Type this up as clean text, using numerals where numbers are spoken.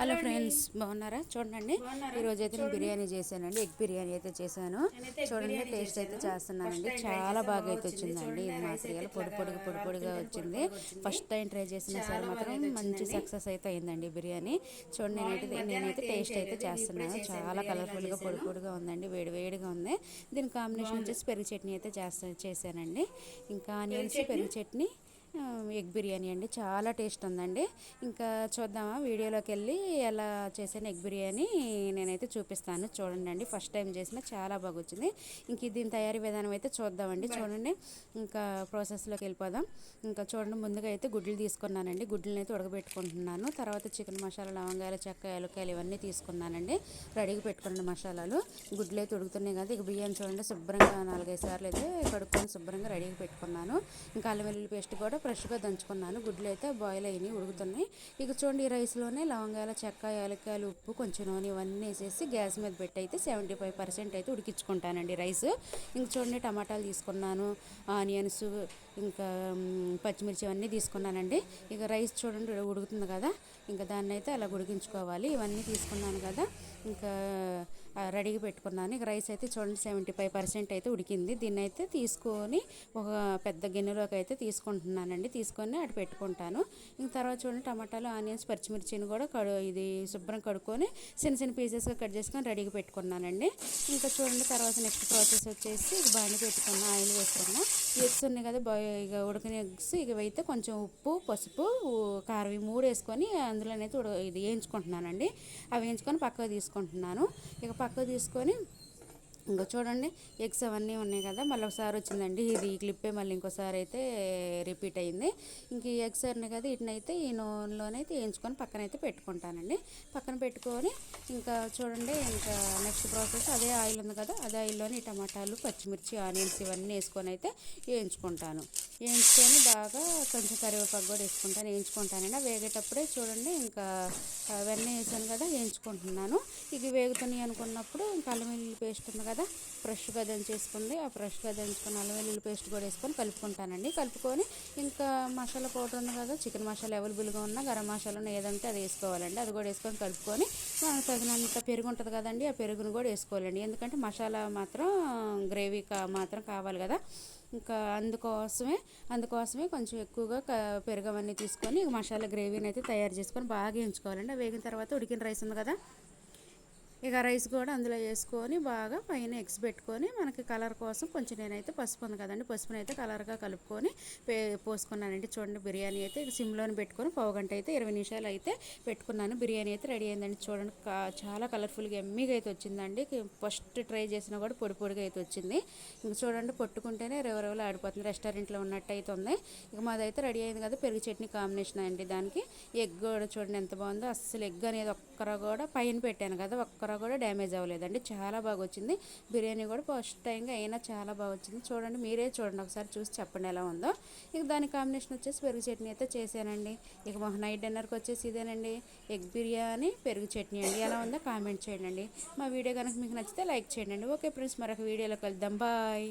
Hello friends, బాగున్నారా? చూడండి, ఈరోజు అయితే నేను బిర్యానీ చేశానండి. ఎగ్ బిర్యానీ అయితే చేశాను. చూడండి, టేస్ట్ అయితే చేస్తున్నానండి. చాలా బాగా అయితే వచ్చిందండి. ఇది మాత్రం పొడి పొడిగా వచ్చింది. ఫస్ట్ టైం ట్రై చేసినా సరే మాత్రం మంచి సక్సెస్ అయితే అయిందండి బిర్యానీ. చూడండి, నేనైతే టేస్ట్ అయితే చేస్తున్నాను. చాలా కలర్ఫుల్గా పొడి పొడిగా ఉందండి. వేడి వేడిగా ఉంది. దీని కాంబినేషన్ వచ్చేసి పెరుగు చట్నీ అయితే చేశానండి. ఇంకా ఆనియన్స్ పెరుగు చట్నీ, ఎగ్ బిర్యానీ అండి. చాలా టేస్ట్ ఉందండి. ఇంకా చూద్దామా వీడియోలోకి వెళ్ళి ఎలా చేసాను ఎగ్ బిర్యానీ నేనైతే చూపిస్తాను. చూడండి, ఫస్ట్ టైం చేసిన చాలా బాగా వచ్చింది. ఇంక దీని తయారీ విధానం అయితే చూద్దామండి. చూడండి, ఇంకా ప్రాసెస్లోకి వెళ్ళిపోదాం. ఇంకా చూడండి, ముందుగా అయితే గుడ్లు తీసుకున్నానండి. గుడ్లను అయితే ఉడకబెట్టుకుంటున్నాను. తర్వాత చికెన్ మసాలా, లవంగాయలు, చెక్క, యాలక్కాయలు ఇవన్నీ తీసుకున్నానండి. రెడీగా పెట్టుకున్న మసాలాలు. గుడ్లు అయితే ఉడుకుతున్నాయి కదా. ఇక బియ్యం చూడండి, శుభ్రంగా 4-5 సార్లు అయితే కడుక్కొని శుభ్రంగా రెడీగా పెట్టుకున్నాను. ఇంకా అల్లం వెల్లుల్లి పేస్ట్ కూడా ఫ్రెష్గా దంచుకున్నాను. గుడ్లు అయితే బాయిల్ అయినాయి, ఉడుకుతున్నాయి. ఇక చూడండి, ఈ రైస్లోనే లవంగాల, చెక్క, యాలక్కాయలు, ఉప్పు, కొంచెం నూనె ఇవన్నీ వేసేసి గ్యాస్ మీద పెట్టి అయితే 75% అయితే ఉడికించుకుంటానండి రైస్. ఇంక చూడండి, టమాటాలు తీసుకున్నాను, ఆనియన్స్, ఇంకా పచ్చిమిర్చి అన్నీ తీసుకున్నానండి. ఇక రైస్ చూడండి ఉడుకుతుంది కదా. ఇంకా దాన్ని అయితే అలా ఉడికించుకోవాలి. ఇవన్నీ తీసుకున్నాను కదా. ఇంకా రెడీగా పెట్టుకున్నాను. ఇక రైస్ అయితే చూడండి 75% అయితే ఉడికింది. దీన్ని అయితే తీసుకొని ఒక పెద్ద గిన్నెలోకి అయితే తీసుకుంటున్నానండి. తీసుకొని అటు పెట్టుకుంటాను. ఇంక తర్వాత చూడండి, టమాటాలు, ఆనియన్స్, పచ్చిమిర్చిని కూడా ఇది శుభ్రం కడుక్కొని చిన్న చిన్న పీసెస్గా కట్ చేసుకొని రెడీగా పెట్టుకున్నానండి. ఇంకా చూడండి, తర్వాత నెక్స్ట్ ప్రాసెస్ వచ్చేసి ఇక బాండి పెట్టుకున్న, ఆయిల్ వేసుకున్నా. ఎగ్స్ ఉన్నాయి కదా, ఇక ఉడికిన ఎగ్స్ ఇక అయితే కొంచెం ఉప్పు, పసుపు, కారం ఈ 3 వేసుకొని అందులోనైతే ఇది వేయించుకుంటున్నానండి. అవి వేయించుకొని పక్కకు తీసుకుంటున్నాను. ఇక పక్కకు తీసుకొని ఇంకా చూడండి, ఎగ్స్ అవన్నీ ఉన్నాయి కదా. మళ్ళీ ఒకసారి వచ్చిందండి ఇది క్లిప్పే, మళ్ళీ ఇంకోసారి అయితే రిపీట్ అయింది. ఇంక ఈ ఎగ్స్ ఉన్నాయి కదా, వీటినైతే ఈ నూనెలోనైతే వేయించుకొని పక్కన అయితే పెట్టుకుంటానండి. పక్కన పెట్టుకొని ఇంకా చూడండి, ఇంకా నెక్స్ట్ ప్రాసెస్ అదే ఆయిల్ ఉంది కదా, అదే ఆయిల్లోని ఈ టమాటాలు, పచ్చిమిర్చి, ఆనియన్స్ ఇవన్నీ వేసుకొని అయితే వేయించుకుంటాను. వేయించుకొని బాగా కొంచెం కరివేపాకు కూడా వేయించుకుంటానండి. ఆ వేగేటప్పుడే చూడండి, ఇంకా అవన్నీ వేసాను కదా, వేయించుకుంటున్నాను. ఇవి వేగుతున్నాయి అనుకున్నప్పుడు ఇంకా అల్లం వెల్లుల్లి పేస్ట్ ఉంది కదా, ఫ్రెష్గా దంచేసుకుంది. ఆ ఫ్రెష్గా దంచుకుని అల్లం వెల్లుల్లి పేస్ట్ కూడా వేసుకొని కలుపుకుంటానండి. కలుపుకొని ఇంకా మసాలా పౌడర్ ఉంది కదా, చికెన్ మసాలా అవైలబుల్గా ఉన్న, గరం మసాలా ఏదంటే అది వేసుకోవాలండి. అది కూడా వేసుకొని కలుపుకొని మనకు తగినంత పెరుగు ఉంటుంది కదండి, ఆ పెరుగును కూడా వేసుకోవాలండి. ఎందుకంటే మసాలా మాత్రం గ్రేవీ మాత్రం కావాలి కదా. ఇంకా అందుకోసమే కొంచెం ఎక్కువగా పెరుగు అవన్నీ తీసుకొని మసాలా గ్రేవీని అయితే తయారు చేసుకొని బాగా వేయించుకోవాలండి. వేగిన తర్వాత ఉడికిన రైస్ ఉంది కదా, ఇక రైస్ కూడా అందులో వేసుకొని బాగా పైన ఎగ్స్ పెట్టుకొని మనకి కలర్ కోసం కొంచెం నేనైతే పసుపు ఉంది కదండి, పసుపుని అయితే కలర్గా కలుపుకొని పోసుకున్నానండి. చూడండి, బిర్యానీ అయితే సిమ్లోని పెట్టుకొని 1/2 గంట అయితే 20 నిమిషాలు అయితే పెట్టుకున్నాను. బిర్యానీ అయితే రెడీ అయిందండి. చూడండి, చాలా కలర్ఫుల్గా ఎమ్మీగా అయితే వచ్చిందండి. ఫస్ట్ ట్రై చేసినా కూడా పొడి పొడిగా అయితే వచ్చింది. ఇంక చూడండి, పట్టుకుంటేనే రెవరెవలు ఆడిపోతుంది, రెస్టారెంట్లో ఉన్నట్టు అయితే ఉంది. ఇక మాదైతే రెడీ అయింది కదా, పెరుగు చట్నీ కాంబినేషన్ అండి. దానికి ఎగ్ కూడా చూడండి ఎంత బాగుందో. అస్సలు ఎగ్ అనేది ఒక్కర కూడా పైన పెట్టాను కదా, ఒక్కర కూడా డ్యామేజ్ అవ్వలేదండి. చాలా బాగా వచ్చింది. బిర్యానీ కూడా ఫస్ట్ టైంగా అయినా చాలా బాగా వచ్చింది. చూడండి, మీరే చూడండి, ఒకసారి చూసి చెప్పండి ఎలా ఉందో. ఇక దాని కాంబినేషన్ వచ్చేసి పెరుగు చట్నీ అయితే చేశానండి. ఇక మా నైట్ డిన్నర్కి వచ్చేసి ఇదేనండి, ఎగ్ బిర్యానీ, పెరుగు చట్నీ అండి. ఎలా ఉందో కామెంట్ చేయండి. మా వీడియో కనుక మీకు నచ్చితే లైక్ చేయండి. ఓకే ఫ్రెండ్స్, మరొక వీడియోలోకి వెళ్దాం. బాయ్.